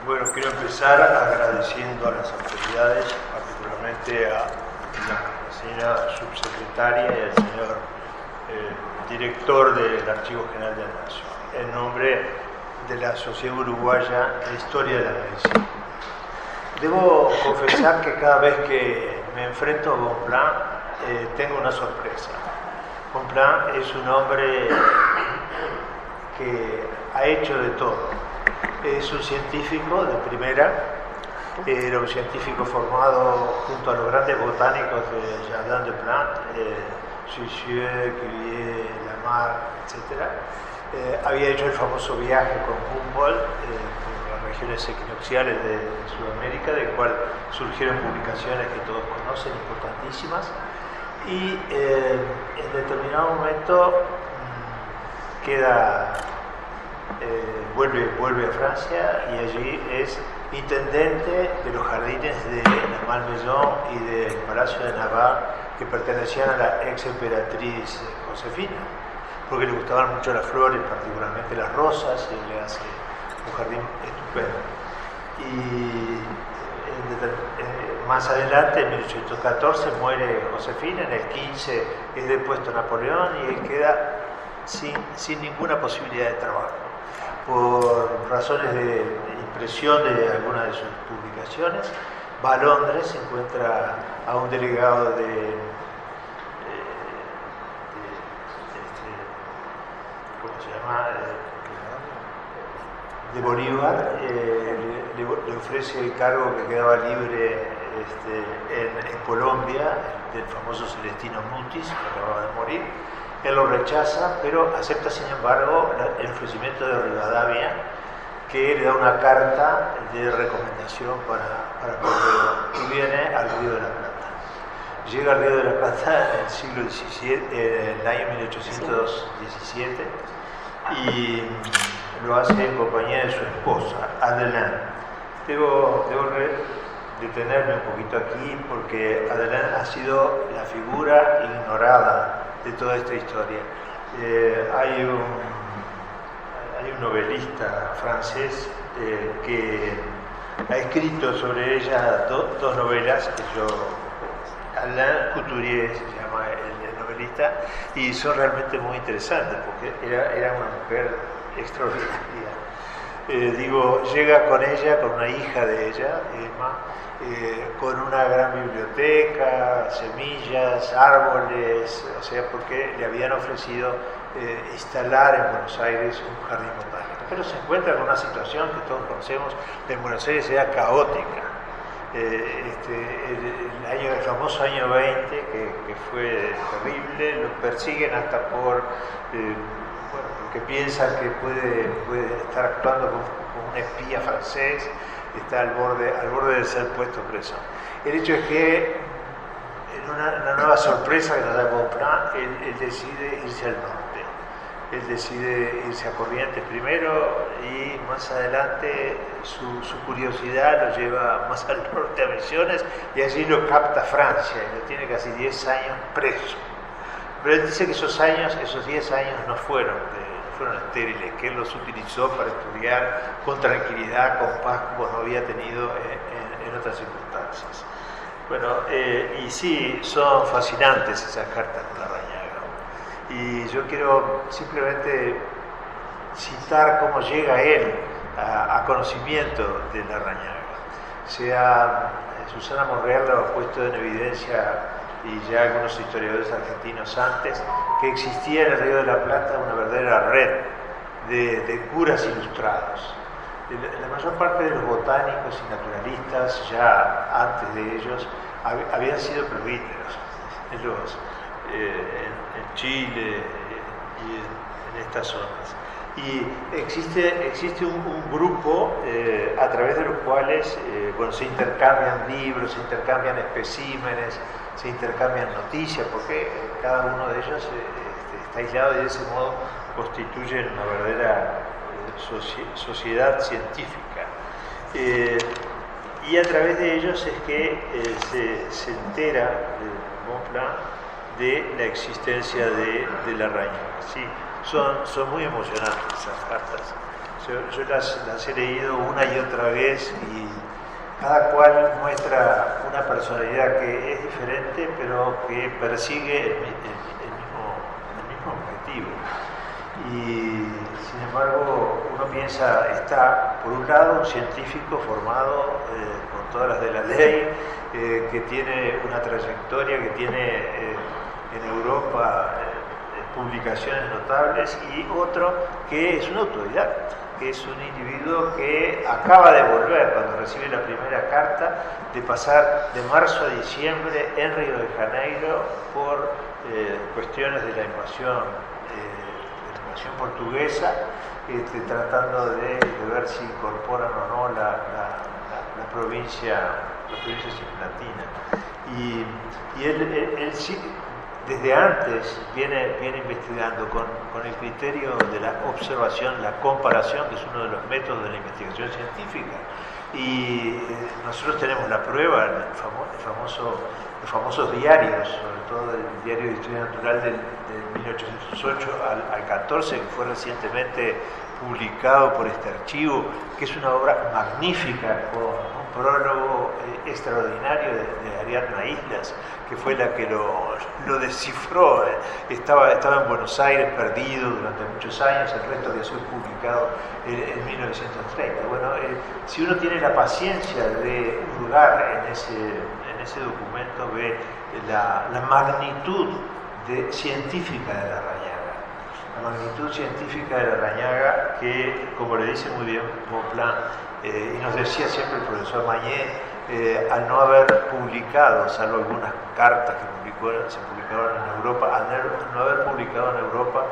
Bueno, quiero empezar agradeciendo a las autoridades, particularmente a la señora subsecretaria y al señor director del Archivo General de la Nación, en nombre de la Sociedad Uruguaya de Historia de la Medicina. Debo confesar que cada vez que me enfrento a Bonpland tengo una sorpresa. Bonpland es un hombre que ha hecho de todo. Es un científico de primera, era un científico formado junto a los grandes botánicos de Jardin des Plantes, Jussieu, Cuvier, Lamarck, etc. Había hecho el famoso viaje con Humboldt por las regiones equinocciales de Sudamérica, del cual surgieron publicaciones que todos conocen, importantísimas, y en determinado momento vuelve a Francia y allí es intendente de los jardines de la Malmaison y del Palacio de Navarre, que pertenecían a la ex emperatriz Josefina, porque le gustaban mucho las flores, particularmente las rosas, y le hace un jardín estupendo. Y más adelante, en 1814, muere Josefina, en el 15 es depuesto Napoleón y él queda sin ninguna posibilidad de trabajo. Por razones de impresión de algunas de sus publicaciones, va a Londres, se encuentra a un delegado de Bolívar, le ofrece el cargo que quedaba libre en Colombia, del famoso Celestino Mutis, que acababa de morir. Él lo rechaza, pero acepta sin embargo el ofrecimiento de Rivadavia, que le da una carta de recomendación para Córdoba, y viene al Río de la Plata. Llega al Río de la Plata en el siglo XVII, en el año 1817, y lo hace en compañía de su esposa, Adelaine. Debo detenerme un poquito aquí porque Adelaine ha sido la figura ignorada de toda esta historia. Hay un novelista francés que ha escrito sobre ella dos novelas que Alain Couturier se llama el novelista, y son realmente muy interesantes porque era una mujer extraordinaria. Llega con ella, con una hija de ella, Emma, con una gran biblioteca, semillas, árboles, o sea, porque le habían ofrecido instalar en Buenos Aires un jardín botánico. Pero se encuentra con una situación que todos conocemos, en Buenos Aires era caótica. El famoso año 20, que fue terrible, los persiguen hasta porque piensan que puede estar actuando como un espía francés, está al borde de ser puesto preso. El hecho es que en una nueva sorpresa que nos da Bonpland, él decide irse al norte. Él decide irse a Corrientes primero y más adelante su curiosidad lo lleva más al norte a Misiones, y allí lo capta Francia y lo tiene casi 10 años preso. Pero él dice que esos 10 años no fueron estériles, que él los utilizó para estudiar con tranquilidad, con paz, como no había tenido en otras circunstancias. Bueno, y sí, son fascinantes esas cartas de Larrañaga. Y yo quiero simplemente citar cómo llega él a conocimiento de Larrañaga. Susana Monreal lo ha puesto en evidencia, y ya algunos historiadores argentinos antes, que existía en el Río de la Plata una verdadera red de curas ilustrados. La mayor parte de los botánicos y naturalistas, ya antes de ellos, habían sido presbíteros en Chile y en estas zonas. Y existe un grupo a través de los cuales se intercambian libros, se intercambian especímenes, se intercambian noticias, porque cada uno de ellos está aislado y de ese modo constituyen una verdadera sociedad científica. Y a través de ellos es que se entera Bonpland de la existencia de Larrañaga. Sí, son muy emocionantes esas cartas. Yo las he leído una y otra vez y cada cual muestra una personalidad que es diferente, pero que persigue el mismo objetivo. Y sin embargo, uno piensa, está por un lado un científico formado con todas las de la ley, que tiene una trayectoria, que tiene en Europa publicaciones notables, y otro que es un autodidacta, que es un individuo que acaba de volver, cuando recibe la primera carta, de pasar de marzo a diciembre en Río de Janeiro por cuestiones de la invasión portuguesa, tratando de ver si incorporan o no la provincia cisplatina. Y él sí, desde antes viene investigando con el criterio de la observación, la comparación, que es uno de los métodos de la investigación científica. Y nosotros tenemos la prueba, los famosos diarios, sobre todo el diario de Historia Natural del 1808 al 14, que fue recientemente publicado por este archivo, que es una obra magnífica, con un prólogo extraordinario de Ariadna Islas, que fue la que lo descifró. Estaba en Buenos Aires perdido durante muchos años, el resto había sido publicado en 1930. Bueno, si uno tiene la paciencia de hurgar en ese documento, ve la magnitud científica de Larrañaga. La magnitud científica de Larrañaga, que, como le dice muy bien Bonpland, y nos decía siempre el profesor Mañé, al no haber publicado, salvo algunas cartas que se publicaron en Europa, al no haber publicado en Europa,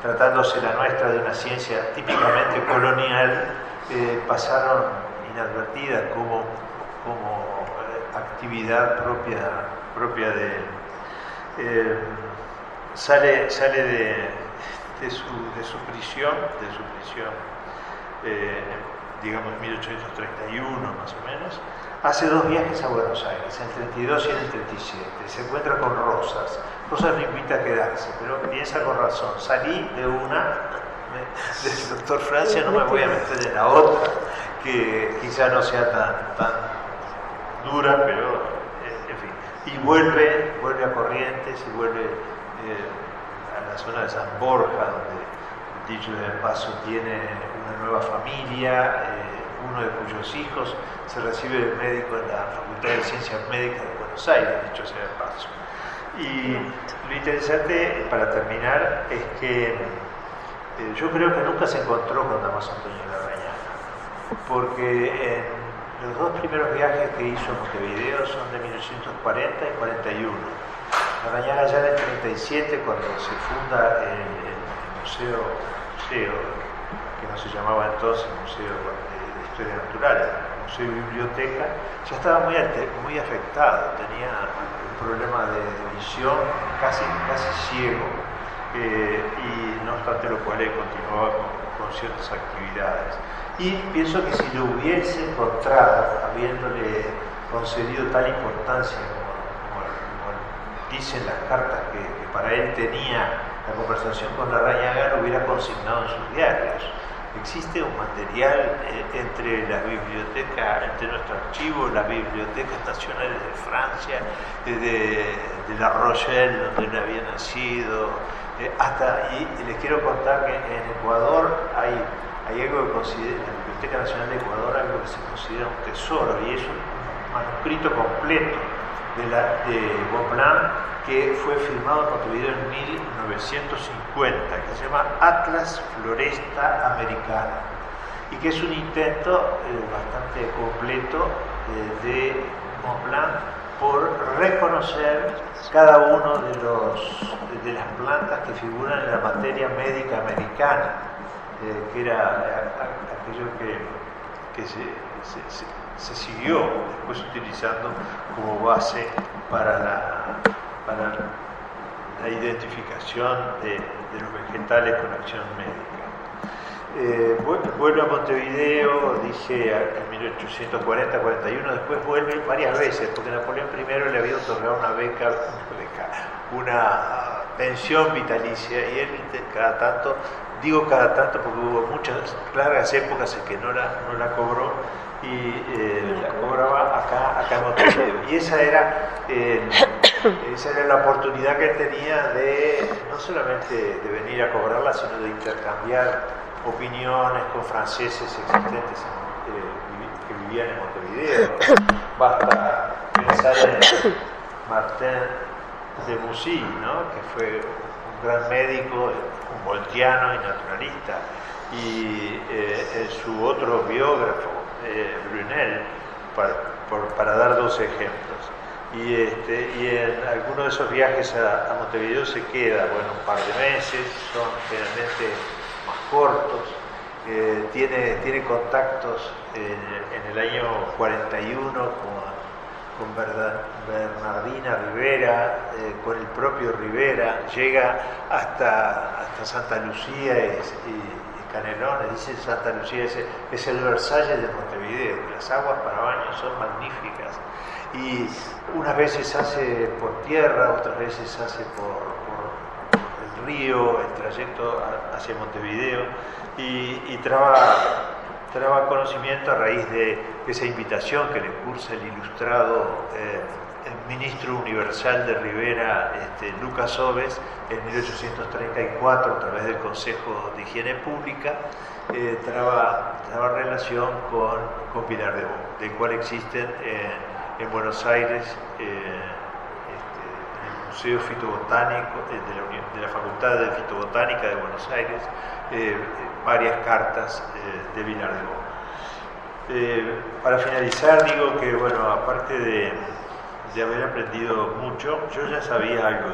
tratándose la nuestra de una ciencia típicamente colonial, pasaron inadvertidas como actividad propia de él. Sale de su prisión, digamos en 1831 más o menos, hace 2 viajes a Buenos Aires, en el 32 y en el 37, se encuentra con Rosas. Rosas lo invita a quedarse, pero piensa con razón, salí de una del doctor Francia, no me voy a meter en la otra, que quizá no sea tan dura, pero en fin. Y vuelve a Corrientes y vuelve a la zona de San Borja, donde, dicho de paso, tiene una nueva familia, uno de cuyos hijos se recibe de médico en la Facultad de Ciencias Médicas de Buenos Aires, dicho sea de paso. Y lo interesante, para terminar, es que yo creo que nunca se encontró con Damaso Antonio Larrañaga, porque en los 2 primeros viajes que hizo a Montevideo son de 1940 y 41. Larrañaga ya en el 37, cuando se funda el museo, que no se llamaba entonces Museo de Historia Natural, el Museo y Biblioteca, ya estaba muy afectado, tenía un problema de visión, casi ciego, y no obstante lo cual él continuaba con ciertas actividades. Y pienso que si lo hubiese encontrado, habiéndole concedido tal importancia como dicen las cartas que para él tenía la conversación con Larrañaga, lo hubiera consignado en sus diarios. Existe un material entre las bibliotecas, entre nuestro archivo, las bibliotecas nacionales de Francia, de La Rochelle, donde él había nacido, y les quiero contar que en Ecuador hay algo que considera, en la Biblioteca Nacional de Ecuador, algo que se considera un tesoro, y es un manuscrito completo de Bonpland, que fue firmado en Montevideo en 1950, que se llama Atlas Floresta Americana, y que es un intento bastante completo de Bonpland por reconocer cada uno de las plantas que figuran en la materia médica americana, que era aquello que se siguió después utilizando como base para la identificación de los vegetales con acción médica. Vuelve a Montevideo, dije, en 1840-41, después vuelve varias veces, porque Napoleón I le había otorgado una pensión vitalicia y él cada tanto, digo cada tanto porque hubo muchas largas épocas en que no la cobró y la cobraba acá en Montevideo. Y esa era la oportunidad que él tenía de no solamente de venir a cobrarla, sino de intercambiar opiniones con franceses existentes que vivían en Montevideo. Basta pensar en Martin de Bussy, ¿no? Que fue un gran médico, humboldtiano y naturalista, y su otro biógrafo, Brunel, para dar dos ejemplos. Y en algunos de esos viajes a Montevideo se queda, bueno, un par de meses, son generalmente más cortos. Tiene contactos en el año 41 con Bernardina Rivera, con el propio Rivera, llega hasta Santa Lucía y Canelones. Dice Santa Lucía es el Versalles de Montevideo, las aguas para baño son magníficas, y unas veces hace por tierra, otras veces hace por el río, el trayecto hacia Montevideo, y traba conocimiento a raíz de esa invitación que le cursa el ilustrado el ministro universal de Rivera, Lucas Oves, en 1834, a través del Consejo de Higiene Pública, traba relación con Pilar de Bo, del cual existen en Buenos Aires, en el Museo Fitobotánico de la Facultad de Fitobotánica de Buenos Aires, varias cartas de Pilar de Bo. Para finalizar, digo que, bueno, aparte de haber aprendido mucho, yo ya sabía algo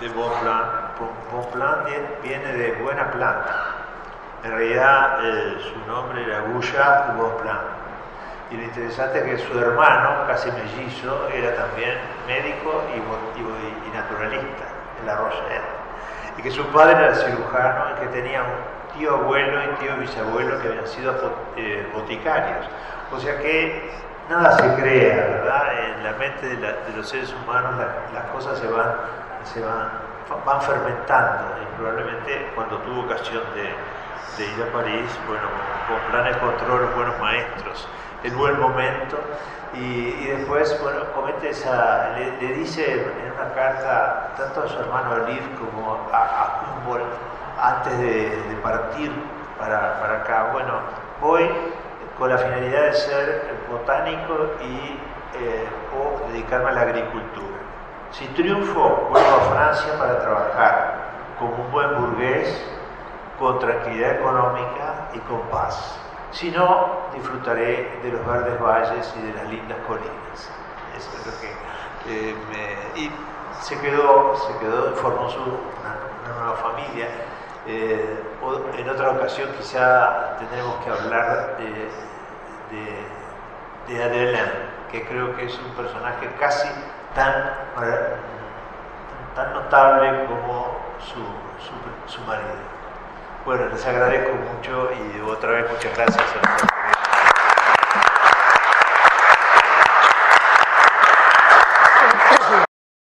de Bonpland. Bonpland viene de buena planta. En realidad su nombre era Guyat Bonpland. Y lo interesante es que su hermano, casi mellizo, era también médico y naturalista, en La Rochelle. Y que su padre era cirujano y que tenía un tío abuelo y tío bisabuelo que habían sido boticarios. O sea que nada se crea, ¿verdad? En la mente de los seres humanos las cosas se van fermentando, y probablemente cuando tuvo ocasión de ir a París, bueno, Bonpland encontró los buenos maestros, el buen momento, y después, bueno, comete le dice en una carta tanto a su hermano Olive como a Humboldt antes de partir para acá, bueno, voy con la finalidad de ser botánico o dedicarme a la agricultura. Si triunfo, vuelvo a Francia para trabajar como un buen burgués, con tranquilidad económica y con paz. Si no, disfrutaré de los verdes valles y de las lindas colinas. Eso es lo que y se quedó, formó una nueva familia. En otra ocasión quizá tendremos que hablar de Adrien, que creo que es un personaje casi tan notable como su marido. Bueno, les agradezco mucho y otra vez muchas gracias a todos.